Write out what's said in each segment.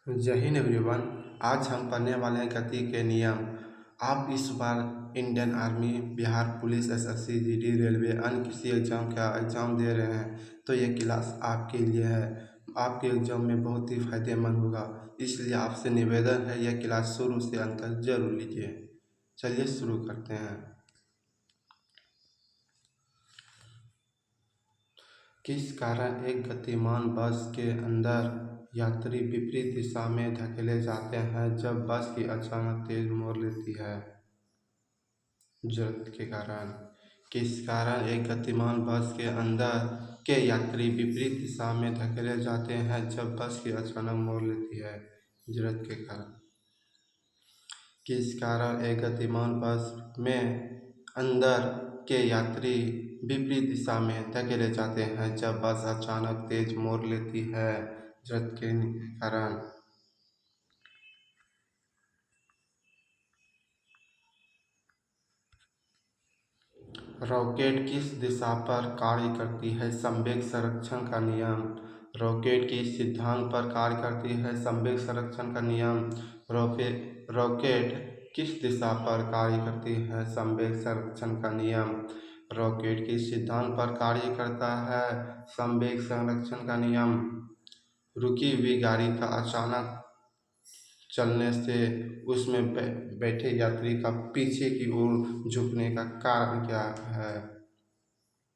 जय हिंद एवरीवन। आज हम पढ़ने वाले हैं गति के नियम। आप इस बार Indian army, Bihar police, SSC, GD, railway, अन्य किसी एग्जाम का एग्ज़ाम दे रहे हैं तो ये क्लास आपके लिए है। आपके एग्ज़ाम में बहुत ही फायदेमंद होगा, इसलिए आपसे निवेदन है यह क्लास शुरू से अंत तक जरूर लीजिए। चलिए शुरू करते हैं। किस कारण एक गतिमान बस के अंदर यात्री विपरीत दिशा में धकेले जाते हैं जब बस की अचानक तेज मोड़ लेती है? जरूरत के कारण। किस कारण एक गतिमान बस के अंदर के यात्री विपरीत दिशा में धकेले जाते हैं जब बस की अचानक मोड़ लेती है? जरूरत के कारण। किस कारण एक गतिमान बस में अंदर के यात्री विपरीत दिशा में धकेले जाते हैं जब बस अचानक तेज मोड़ लेती है? जरूरत के कारण। रॉकेट किस दिशा पर कार्य करती है? संवेग संरक्षण का नियम। रॉकेट किस सिद्धांत पर कार्य करती है? संवेग संरक्षण का नियम। रॉकेट किस दिशा पर कार्य करती है? संवेग संरक्षण का नियम। रॉकेट किस सिद्धांत पर कार्य करता है? संवेग संरक्षण का नियम। रुकी हुई गाड़ी का अचानक चलने से उसमें बैठे यात्री का पीछे की ओर झुकने का कारण क्या है?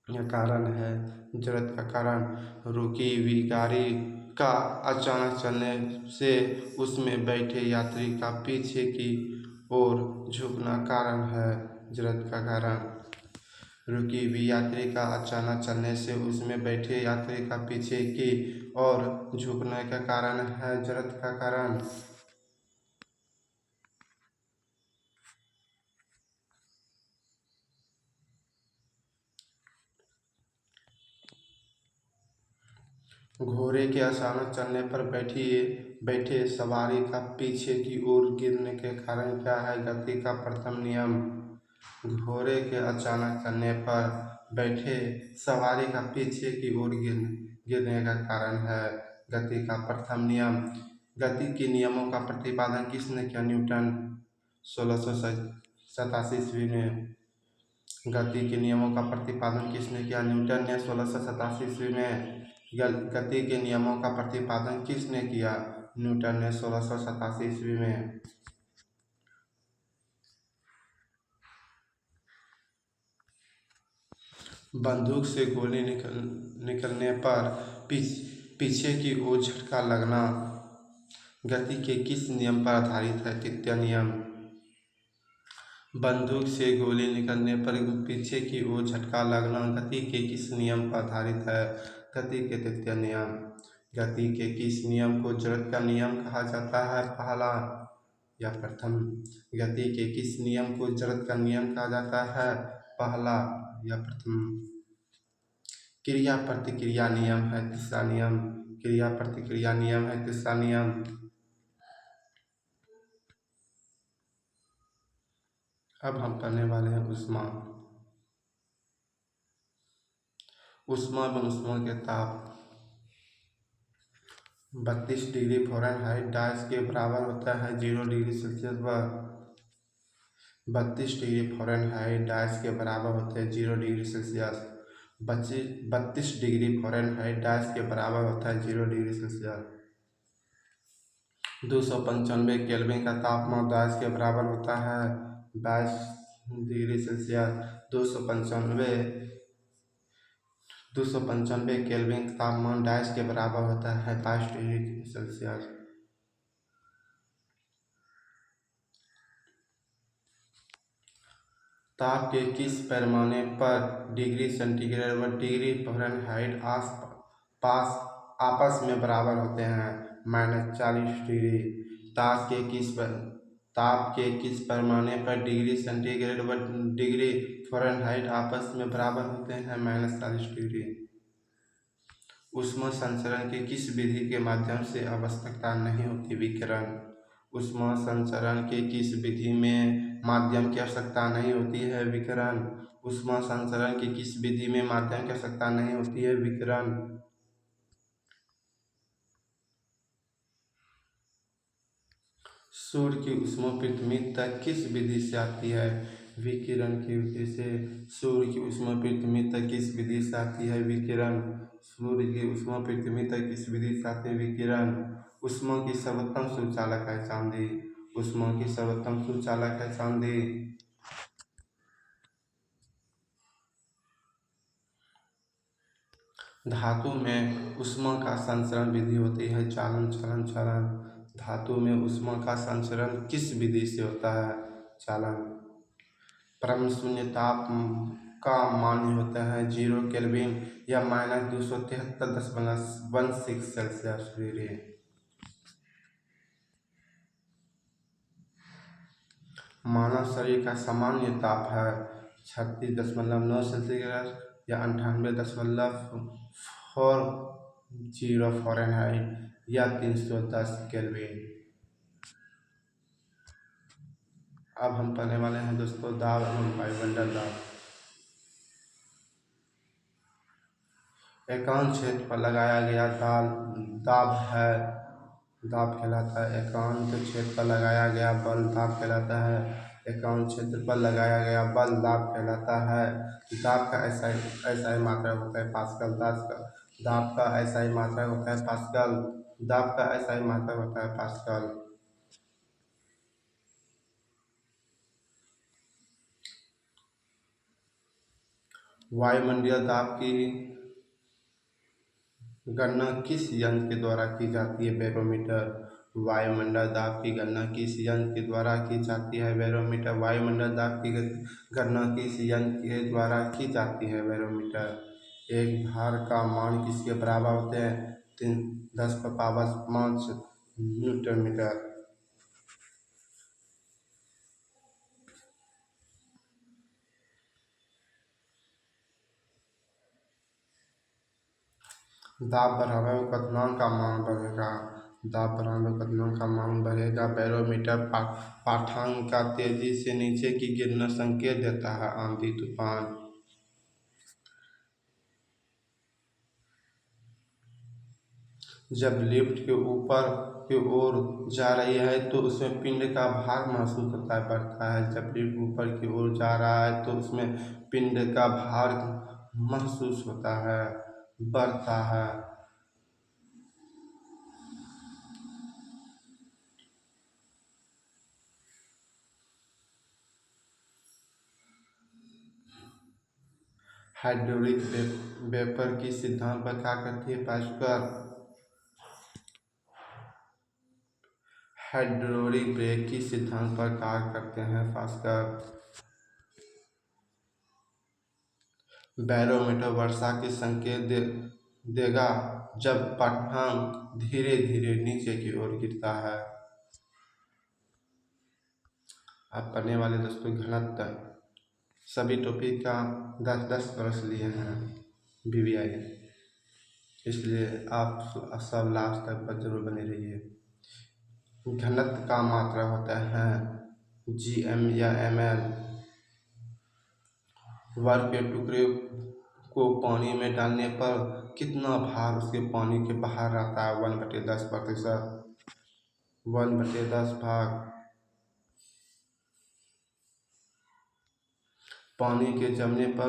यह कारण है जरूरत का कारण। रुकी हुई गाड़ी का अचानक चलने से उसमें बैठे यात्री का पीछे की ओर झुकना कारण है। जरूरत का कारण। रुकी हुई यात्री का अचानक चलने से उसमें बैठे यात्री का पीछे की ओर झुकने का कारण है। जरूरत का कारण। घोड़े के अचानक चलने पर बैठे सवारी का पीछे की ओर गिरने के कारण क्या है? गति का प्रथम नियम। घोड़े के अचानक चलने पर बैठे सवारी का पीछे की ओर गिरने का कारण है गति का प्रथम नियम। गति के नियमों का प्रतिपादन किसने किया? न्यूटन। 1687 ईस्वी में। गति के नियमों का प्रतिपादन किसने किया? न्यूटन ने 1687 ईस्वी में। गति के नियमों का प्रतिपादन किसने किया? न्यूटन ने 1687 ईस्वी में। बंदूक से गोली निकलने पर पीछे की ओर झटका लगना गति के किस नियम पर आधारित है? तृतीय नियम। बंदूक से गोली निकलने पर पीछे की ओर झटका लगना गति के किस नियम पर आधारित है? गति के तृतीय नियम। गति के किस नियम को जरूरत का नियम कहा जाता है? पहला या प्रथम? गति के किस नियम को जरूरत का नियम कहा जाता है? पहला या प्रथम? क्रिया प्रतिक्रिया नियम है तीसरा नियम। क्रिया प्रतिक्रिया नियम है तीसरा नियम। अब हम पढ़ने वाले हैं ऊष्मा। ऊष्मा व ऊष्मा के ताप 32 डिग्री फ़ारेनहाइट डायस के बराबर होता है 0 डिग्री सेल्सियस पर। 32 डिग्री फ़ारेनहाइट डायस के बराबर होते हैं 0 डिग्री सेल्सियस। 32 डिग्री फ़ारेनहाइट डायस के बराबर होता है 0 डिग्री सेल्सियस। 295 केल्विन का तापमान डायस के बराबर होता है 22 डिग्री सेल्सियस। 295 केल्विन तापमान डायस के बराबर होता है 22 डिग्री सेल्सियस। ताप के किस पैमाने पर डिग्री सेंटीग्रेड व डिग्री फ़ारेनहाइट आपस में बराबर होते हैं? -40 डिग्री। ताप के किस पैमाने पर डिग्री सेंटीग्रेड व डिग्री फ़ारेनहाइट आपस में बराबर होते हैं? -40 डिग्री। ऊष्मा संचरण की किस विधि के माध्यम से आवश्यकता नहीं होती? विकिरण। ऊष्मा संचरण के किस विधि में माध्यम की आवश्यकता नहीं होती है? विकिरण। ऊष्मा संचरण की किस विधि में माध्यम की आवश्यकता नहीं होती है? विकिरण। सूर्य की ऊष्मा पृथ्वी तक किस विधि से आती है? विकिरण की विधि से। सूर्य की ऊष्मा पृथ्वी तक किस विधि से आती है? विकिरण। सूर्य की ऊष्मा पृथ्वी तक किस विधि से आती है? विकिरण। ऊष्मा की सर्वोत्तम सुचालक है चांदी। ऊष्मा की सर्वोत्तम सुचालक है चांदी। धातु में ऊष्मा का संचरण विधि होती है चालन चलन चलन। धातु में ऊष्मा का संचरण किस विधि से होता है? चालन। परम शून्य ताप का मान होता है 0 केल्विन या -273.16 सेल्सियस डिग्री। मानव शरीर का सामान्य ताप है 36.9 सेल्सियस या 98.40 फ़ारेनहाइट या 310 केल्विन। अब हम पढ़ने वाले हैं दोस्तों दाब एवं वायुमंडल दाब। एकांत क्षेत्र पर लगाया गया दाब है दाब कहलाता है। एकांत क्षेत्र पर लगाया गया बल दाब कहलाता है। एकांत क्षेत्र पर लगाया गया बल दाब कहलाता है। दाब का ऐसा ही मात्रा होता है पास्कल। दाब का ऐसा ही मात्रा होता है पास्कल। दाब का ऐसा ही मात्रा होता है पास्कल। वायुमंडलीय दाब की गणना किस यंत्र के द्वारा की जाती है? बैरोमीटर। वायुमंडल दाब की गणना किस यंत्र के द्वारा की जाती है? बैरोमीटर। वायुमंडल दाब की गणना किस यंत्र के द्वारा की जाती है? बैरोमीटर। एक भार का मान किसके बराबर होते हैं? 10⁵ न्यूटन मीटर। दाब बढ़ाने में क्वथनांक का मान बढ़ेगा। दाब बढ़ाने में क्वथनांक का मान बढ़ेगा। बैरोमीटर पाठांक का तेजी से नीचे की गिरना संकेत देता है आंधी तूफान। जब लिफ्ट के ऊपर की ओर जा रही है तो उसमें पिंड का भार महसूस होता है बढ़ता है। जब लिफ्ट ऊपर की ओर जा रहा है तो उसमें पिंड का भार महसूस होता है बढ़ता है। हाइड्रोलिक वेपर की सिद्धांत पर क्या करती है पास्कल? हाइड्रोलिक ब्रेक की सिद्धांत पर कार्य करते हैं पास्कल। बैरोमीटर वर्षा के संकेत देगा जब पाठ्यांक धीरे धीरे नीचे की ओर गिरता है। अब पढ़ने वाले दोस्तों घनत्व। सभी टॉपिक का 10-10 प्रश्न लिए हैं BBI, इसलिए आप सब लास्ट तक पर जरूर बने रहिए। घनत्व का मात्रा होता है GM या ml। वर्ग के टुकड़े को पानी में डालने पर कितना भार उसके पानी के बाहर आता है? 1/10%। 1/10 भाग। पानी के जमने पर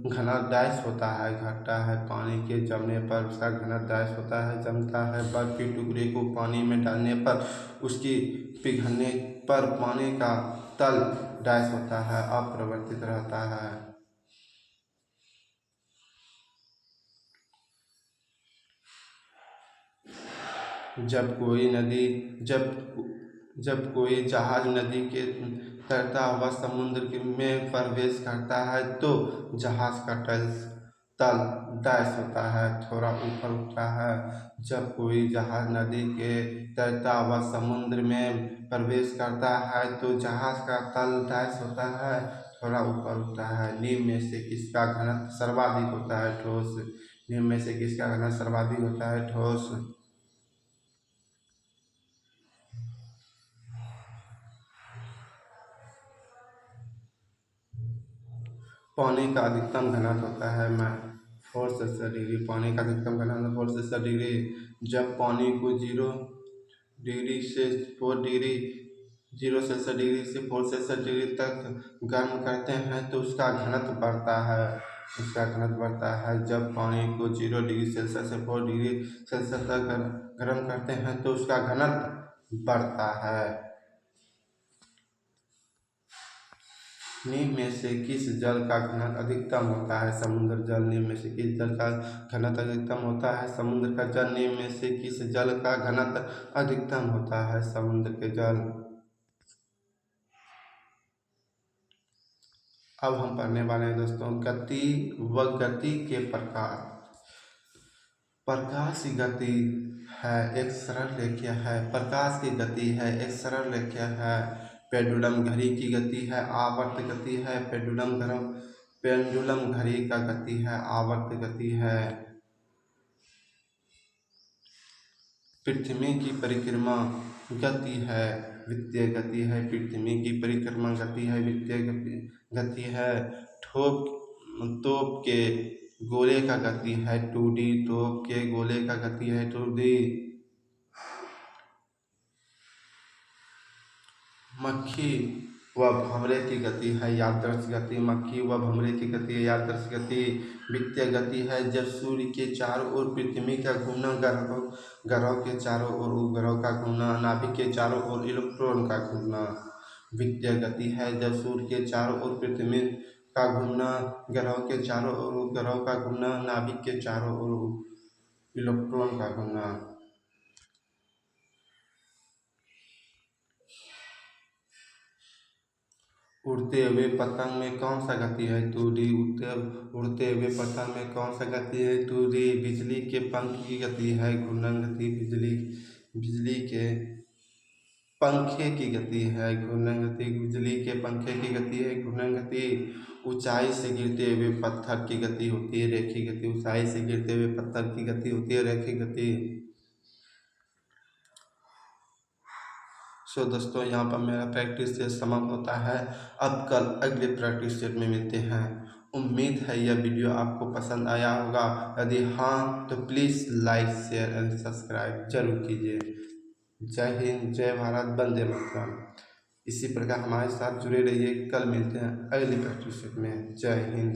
घना डैश होता है घटता है। पानी के जमने पर उसका घना डैश होता है जमता है। बर्फ के टुकड़े को पानी में डालने पर उसकी पिघलने पर पानी का तल डैश होता है अपरिवर्तित रहता है। जब कोई जहाज नदी के तैरता हुआ समुद्र में प्रवेश करता है तो जहाज का तल डैश होता है थोड़ा ऊपर उठता है। जब कोई जहाज नदी के तैरता हुआ समुद्र में प्रवेश करता है तो जहाज का तल डैश होता है थोड़ा ऊपर उठता है। निम्न में से किसका घनत्व सर्वाधिक होता है? ठोस। निम्न में से किसका घनत्व सर्वाधिक होता है? ठोस। पानी का अधिकतम घनत्व होता है 4 से 60 डिग्री। पानी का अधिकतम घनत्व 4 से 60 डिग्री। जब पानी को 0 डिग्री से 4 डिग्री 0 सेल्सियस डिग्री से 4 सेल्सियस डिग्री तक गर्म करते हैं तो उसका घनत्व बढ़ता है। उसका घनत्व बढ़ता है जब पानी को 0 डिग्री सेल्सियस से 4 डिग्री सेल्सियस तक गर्म करते हैं तो उसका घनत्व बढ़ता है। निम्न में से किस जल का घनत्व अधिकतम होता है? समुद्र जल। निम्न में से किस जल का घनत्व अधिकतम होता है? समुद्र का जल। निम्न में से किस जल का घनत्व अधिकतम होता है? समुद्र के जल। अब हम पढ़ने वाले हैं दोस्तों गति व गति के प्रकार। प्रकाश की गति है एक सरल रेखा है। प्रकाश की गति है एक सरल रेखा है। पेंडुलम घड़ी की गति है आवर्त गति है। पेंडुलम घड़ी का गति है आवर्त गति है। पृथ्वी की परिक्रमा गति है वित्तीय गति है। पृथ्वी की परिक्रमा गति है वित्तीय गति है। तोप के गोले का गति है 2D। तोप के गोले का गति है 2D। मक्खी व भंवरे की गति है यादृश गति। मक्खी व भंवरे की गति है यादृश गति। वित्तीय गति है जब सूर्य के चारों ओर पृथ्वी का घूमना, ग्रहों के चारों ओर उपग्रहों का घूमना, नाभिक के चारों ओर इलेक्ट्रॉन का घूमना। वित्तीय गति है जब सूर्य के चारों ओर पृथ्वी का घूमना, ग्रहों के चारों ओर उपग्रहों का घूमना, नाभिक के चारों ओर इलेक्ट्रॉन का घूमना। उड़ते हुए पतंग में कौन सा गति है 2D। उड़ते हुए पतंग में कौन सा गति है 2D। बिजली के पंख की गति है घूर्णन गति। बिजली के पंखे की गति है घूर्णन गति। बिजली के पंखे की गति है घूर्णन गति। ऊंचाई से गिरते हुए पत्थर की गति होती है रेखीय गति। ऊंचाई से गिरते हुए पत्थर की गति होती है रेखीय गति। सो दोस्तों यहाँ पर मेरा प्रैक्टिस सेट समाप्त होता है। अब कल अगले प्रैक्टिस सेट में मिलते हैं। उम्मीद है यह वीडियो आपको पसंद आया होगा। यदि हाँ तो please like share and subscribe जरूर कीजिए। जय हिंद जय भारत वंदे मातरम। इसी प्रकार हमारे साथ जुड़े रहिए। कल मिलते हैं अगले प्रैक्टिस सेट में। जय हिंद।